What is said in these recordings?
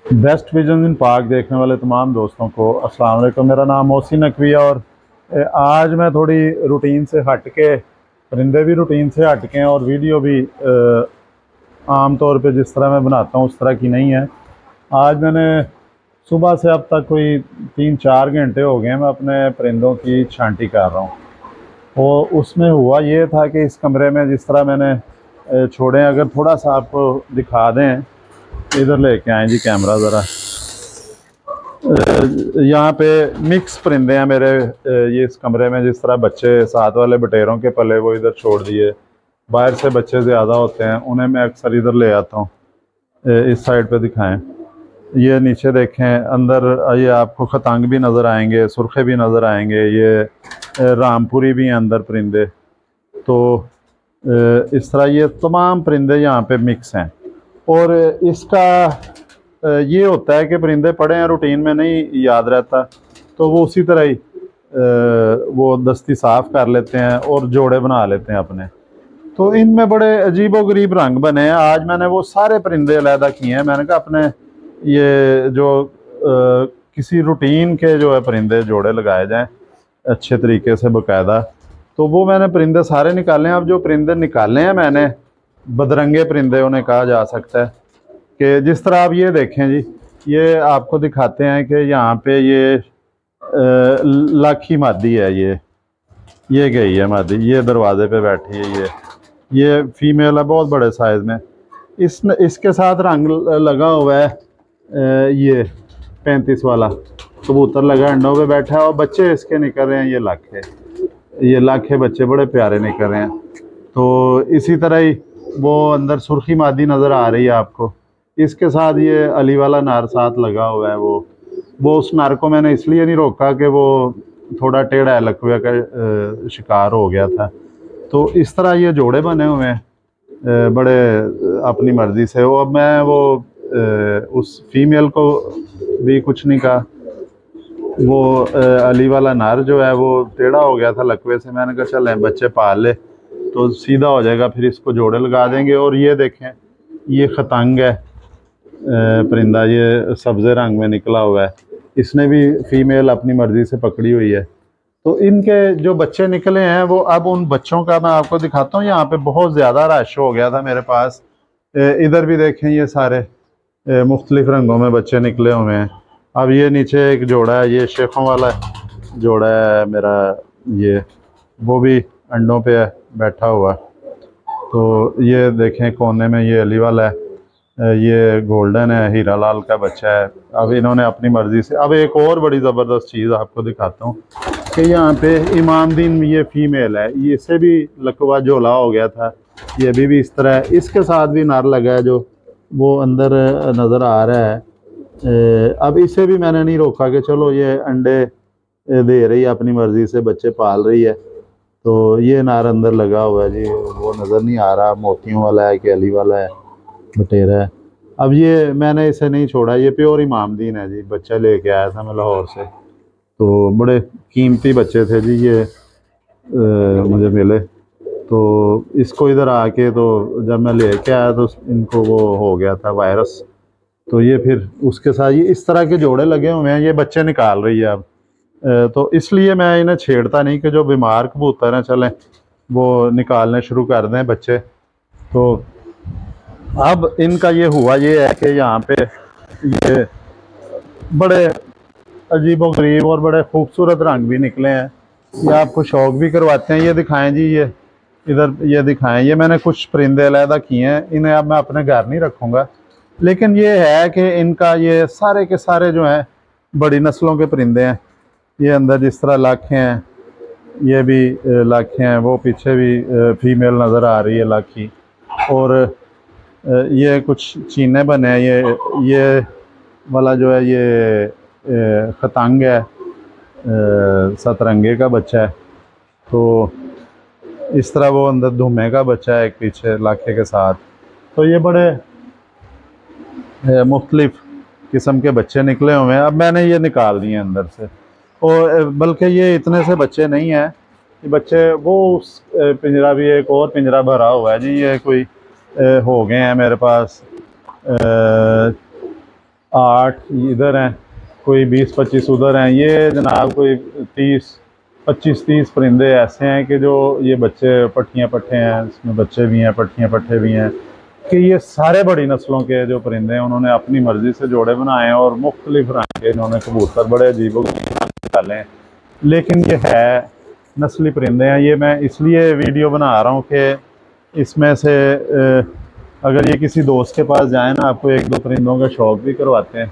Best vision in पाक देखने वाले तमाम दोस्तों को अस्सलाम वालेकुम। मेरा नाम मोहसिन नकवी है और आज मैं थोड़ी रूटीन से हट के, परिंदे भी रूटीन से हट के और वीडियो भी आम तौर पे जिस तरह मैं बनाता हूँ उस तरह की नहीं है। आज मैंने सुबह से अब तक कोई 3-4 घंटे हो गए मैं अपने परिंदों की छांटी कर रहा हूँ। और उसमें हुआ ये था कि इस कमरे में जिस तरह मैंने छोड़े, अगर थोड़ा सा आपको दिखा दें, इधर लेके आए जी कैमरा ज़रा। यहाँ पे मिक्स परिंदे हैं मेरे ये इस कमरे में। जिस तरह बच्चे साथ वाले बटेरों के पले वो इधर छोड़ दिए, बाहर से बच्चे ज़्यादा होते हैं, उन्हें मैं अक्सर इधर ले आता हूँ। इस साइड पे दिखाएं, ये नीचे देखें, अंदर ये आपको खतंग भी नज़र आएंगे, सुरखे भी नज़र आएंगे, ये रामपुरी भी हैं अंदर परिंदे। तो इस तरह ये तमाम परिंदे यहाँ पे मिक्स हैं। और इसका ये होता है कि परिंदे पड़े हैं रूटीन में नहीं याद रहता, तो वो उसी तरह ही वो दस्ती साफ़ कर लेते हैं और जोड़े बना लेते हैं अपने। तो इनमें बड़े अजीबोगरीब रंग बने हैं। आज मैंने वो सारे परिंदे अलहदा किए हैं। मैंने कहा अपने ये जो किसी रूटीन के जो है परिंदे जोड़े लगाए जाएं अच्छे तरीके से बाकायदा, तो वो मैंने परिंदे सारे निकाले हैं। अब जो परिंदे निकाले हैं मैंने, बदरंगे परिंदे उन्हें कहा जा सकता है, कि जिस तरह आप ये देखें जी, ये आपको दिखाते हैं कि यहाँ पे ये लाखी मादी है, ये गई है मादी, ये दरवाजे पे बैठी है, ये फीमेल है बहुत बड़े साइज़ में। इसके साथ रंग लगा हुआ है ये 35 वाला कबूतर लगा अंडों पे बैठा है और बच्चे इसके निकल रहे हैं। ये लाखे बच्चे बड़े प्यारे निकल रहे हैं। तो इसी तरह ही वो अंदर सुर्खी मादी नज़र आ रही है आपको, इसके साथ ये अली वाला नार साथ लगा हुआ है। वो उस नार को मैंने इसलिए नहीं रोका कि वो थोड़ा टेढ़ा लकवे का शिकार हो गया था। तो इस तरह ये जोड़े बने हुए हैं बड़े अपनी मर्ज़ी से। वो अब मैं उस फीमेल को भी कुछ नहीं कहा। वो अली वाला नार जो है वो टेढ़ा हो गया था लकवे से, मैंने कहा चल बच्चे पाल ले तो सीधा हो जाएगा, फिर इसको जोड़े लगा देंगे। और ये देखें, ये खतंग है परिंदा, ये सब्ज़े रंग में निकला हुआ है, इसने भी फीमेल अपनी मर्ज़ी से पकड़ी हुई है। तो इनके जो बच्चे निकले हैं वो, अब उन बच्चों का मैं आपको दिखाता हूँ। यहाँ पे बहुत ज़्यादा रश हो गया था मेरे पास। इधर भी देखें, ये सारे मुख्तलिफ़ रंगों में बच्चे निकले हुए हैं। अब ये नीचे एक जोड़ा है, ये शेखों वाला जोड़ा है मेरा, ये वो भी अंडों पे है बैठा हुआ। तो ये देखें कोने में ये अली वाला है, ये गोल्डन है, हीरा लाल का बच्चा है। अब इन्होंने अपनी मर्ज़ी से। अब एक और बड़ी ज़बरदस्त चीज़ आपको दिखाता हूँ कि यहाँ पे इमामदीन, ये फीमेल है, इससे भी लकवा झोला हो गया था, ये भी इस तरह है। इसके साथ भी नार लगा है जो वो अंदर नज़र आ रहा है। अब इसे भी मैंने नहीं रोका कि चलो ये अंडे दे रही है अपनी मर्ज़ी से, बच्चे पाल रही है। तो ये नार अंदर लगा हुआ है जी, वो नज़र नहीं आ रहा मोतियों वाला है कि अली वाला है, बटेरा है। अब ये मैंने इसे नहीं छोड़ा, ये प्योर इमामदीन है जी, बच्चा लेके आया था मैं लाहौर से। तो बड़े कीमती बच्चे थे जी ये, मुझे मिले। तो इसको इधर आके, तो जब मैं लेके आया तो इनको वो हो गया था वायरस, तो ये फिर उसके साथ ये इस तरह के जोड़े लगे हुए हैं। ये बच्चे निकाल रही है अब। तो इसलिए मैं इन्हें छेड़ता नहीं कि जो बीमार कबूतर हैं चलें वो निकालने शुरू कर दें बच्चे। तो अब इनका ये हुआ ये है कि यहाँ पे ये बड़े अजीबोगरीब और बड़े खूबसूरत रंग भी निकले हैं। ये आपको शौक भी करवाते हैं। ये दिखाएं जी, ये इधर ये दिखाएं। ये मैंने कुछ परिंदे अलहदा किए हैं, इन्हें अब मैं अपने घर नहीं रखूँगा, लेकिन ये है कि इनका ये सारे के सारे जो हैं बड़ी नस्लों के परिंदे हैं। ये अंदर जिस तरह लाखे हैं, ये भी लाखे हैं, वो पीछे भी फीमेल नज़र आ रही है लाखी। और ये कुछ चीने बने हैं, ये वाला जो है ये खतंग है, सतरंगे का बच्चा है। तो इस तरह वो अंदर धुमे का बच्चा है एक पीछे लाखे के साथ। तो ये बड़े मुख्तलिफ़ किस्म के बच्चे निकले हुए हैं। अब मैंने ये निकाल दिए अंदर से, और बल्कि ये इतने से बच्चे नहीं हैं, ये बच्चे वो उस पिंजरा भी, एक और पिंजरा भरा हुआ है जी। ये कोई हो गए हैं मेरे पास 8 इधर हैं, कोई 20-25 उधर हैं। ये जनाब कोई 25-30 परिंदे ऐसे हैं कि जो ये बच्चे पट्ठियाँ पट्ठे हैं, इसमें बच्चे भी हैं, पट्ठियाँ पट्ठे भी हैं, कि ये सारे बड़ी नस्लों के जो परिंदे हैं उन्होंने अपनी मर्ज़ी से जोड़े बनाए हैं और मुख्तलिफ रंग के इन्होंने कबूतर बड़े अजीब-ओ-गरीब डाले हैं। लेकिन ये है नस्ली परिंदे हैं। ये मैं इसलिए वीडियो बना रहा हूँ कि इसमें से अगर ये किसी दोस्त के पास जाए ना, आपको 1-2 परिंदों का शौक़ भी करवाते हैं।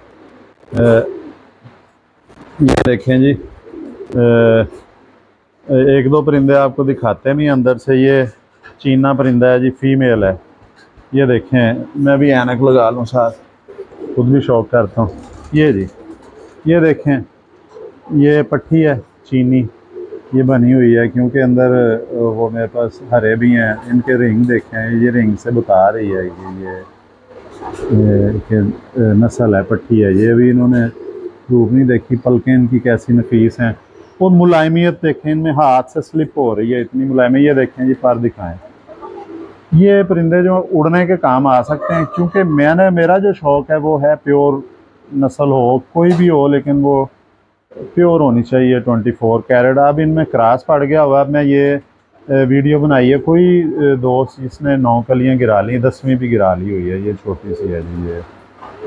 ये देखें जी, 1-2 परिंदे आपको दिखाते हैं भी अंदर से। ये चीना परिंदा है जी, फीमेल है। ये देखें, मैं भी ऐनक लगा लूँ साथ, खुद भी शौक़ करता हूँ। ये जी, ये देखें, ये पट्टी है चीनी, ये बनी हुई है क्योंकि अंदर वो मेरे पास हरे भी हैं। इनके रिंग देखें, ये रिंग से बता रही है कि नस्ल है, पट्टी है। ये भी इन्होंने धूप नहीं देखी, पलकें इनकी कैसी नफीस हैं। और मुलायमियत देखें, इनमें हाथ से स्लिप हो रही है, इतनी मुलायमी। ये देखें जी, पर दिखाएं। ये परिंदे जो उड़ने के काम आ सकते हैं, क्योंकि मेरा जो शौक़ है वो है प्योर नस्ल हो, कोई भी हो, लेकिन वो प्योर होनी चाहिए 24 कैरेट। अब इनमें क्रॉस पड़ गया हुआ। अब मैं ये वीडियो बनाई है, कोई दोस्त जिसने 9 कलियाँ गिरा ली, 10वीं भी गिरा ली हुई है। ये छोटी सी है जी, ये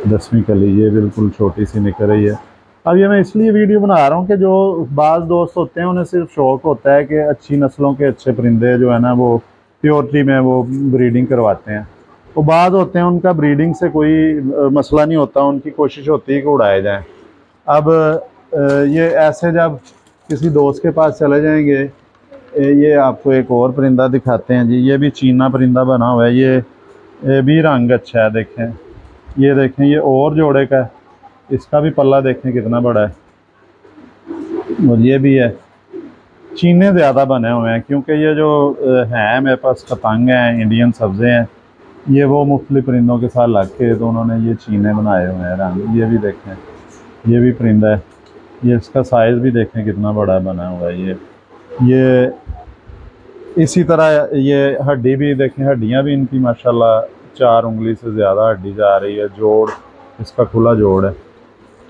10वीं कली, ये बिल्कुल छोटी सी निकल रही है। अब ये मैं इसलिए वीडियो बना रहा हूँ कि जो बाज़ दोस्त होते हैं उन्हें सिर्फ शौक़ होता है कि अच्छी नस्लों के अच्छे परिंदे जो है ना वो प्योरिटी में वो ब्रीडिंग करवाते हैं। वो बाज़ होते हैं उनका ब्रीडिंग से कोई मसला नहीं होता, उनकी कोशिश होती है कि उड़ाए जाएँ। अब ये ऐसे जब किसी दोस्त के पास चले जाएंगे, ये आपको एक और परिंदा दिखाते हैं जी। ये भी चीना परिंदा बना हुआ है। ये भी रंग अच्छा है, देखें, ये देखें, ये और जोड़े का है। इसका भी पल्ला देखें कितना बड़ा है। और ये भी है, चीने ज़्यादा बने हुए हैं क्योंकि ये जो हैं मेरे पास पतंग हैं, इंडियन सब्ज़े हैं, ये वो मुख्तलिफ परिंदों के साथ लग के तो उन्होंने ये चीने बनाए हुए हैं रंग। ये भी देखें, ये भी परिंदा है। ये इसका साइज़ भी देखें कितना बड़ा बना हुआ है। ये इसी तरह ये हड्डी भी देखें, हड्डियाँ भी इनकी माशाल्लाह 4 उंगली से ज़्यादा हड्डी जा रही है। जोड़ इसका खुला जोड़ है।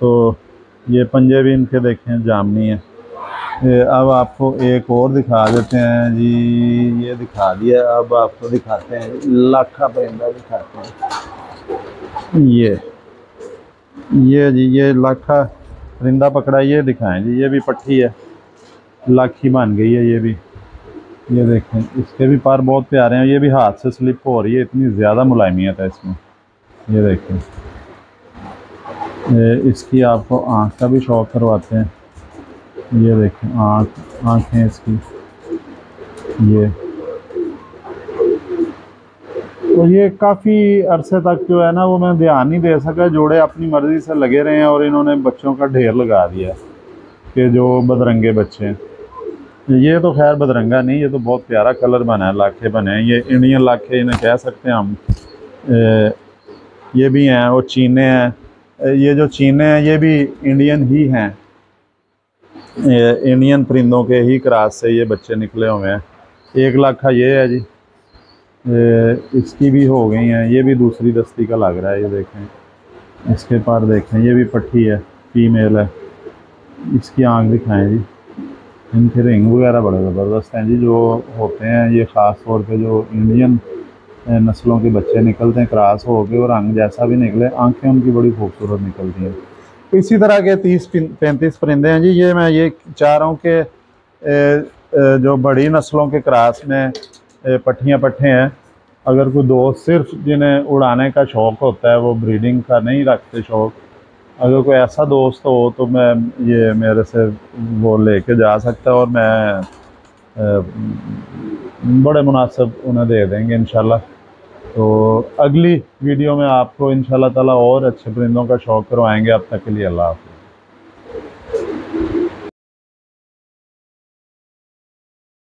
तो ये पंजे भी इनके देखें जामनी है। अब आपको एक और दिखा देते हैं जी, ये दिखा दिया। अब आपको दिखाते हैं लाखा परिंदा दिखाते हैं। ये जी, ये लाखा परिंदा पकड़ा, ये दिखाएं जी। ये भी पट्टी है, लाखी बन गई है ये भी। ये देखें, इसके भी पर बहुत प्यारे हैं। ये भी हाथ से स्लिप हो रही है, इतनी ज़्यादा मुलायमियत है इसमें। ये देखें, इसकी आपको आँख का भी शौक़ करवाते हैं। ये देखें, आँखें इसकी, ये। तो ये काफ़ी अरसे तक जो है ना वो मैं ध्यान नहीं दे सका। जोड़े अपनी मर्ज़ी से लगे रहे हैं और इन्होंने बच्चों का ढेर लगा दिया कि जो बदरंगे बच्चे हैं। ये तो खैर बदरंगा नहीं, ये तो बहुत प्यारा कलर बना है, लाखे बने हैं। ये इंडियन लाखे इन्हें कह सकते हैं हम। ये भी हैं, और चीने हैं। ये जो चीने हैं ये भी इंडियन ही हैं, इंडियन परिंदों के ही क्रॉस से ये बच्चे निकले हुए हैं। 1 लाखा ये है जी, इसकी भी हो गई हैं। ये भी दूसरी दस्ती का लग रहा है। ये देखें, इसके पर देखें, ये भी पट्टी है, फीमेल है। इसकी आँख दिखाएं जी, इनके रिंग वगैरह बड़े ज़बरदस्त हैं जी। जो होते हैं ये ख़ास तौर पे जो इंडियन नस्लों के बच्चे निकलते हैं क्रॉस हो के, और रंग जैसा भी निकले, आँखें उनकी बड़ी खूबसूरत निकलती हैं। इसी तरह के 30-35 परिंदे हैं जी। ये मैं ये चाह रहा हूँ कि जो बड़ी नस्लों के क्रॉस में पट्ठियाँ पट्ठे हैं, अगर कोई दोस्त सिर्फ जिन्हें उड़ाने का शौक़ होता है, वो ब्रीडिंग का नहीं रखते शौक़, अगर कोई ऐसा दोस्त हो तो मैं ये मेरे से वो लेके जा सकता है और मैं बड़े मुनासिब उन्हें दे देंगे इंशाल्लाह। तो अगली वीडियो में आपको इंशाल्लाह ताला और अच्छे परिंदों का शौक़ करवाएंगे। अब तक के लिए अल्लाह हाफ़िज़।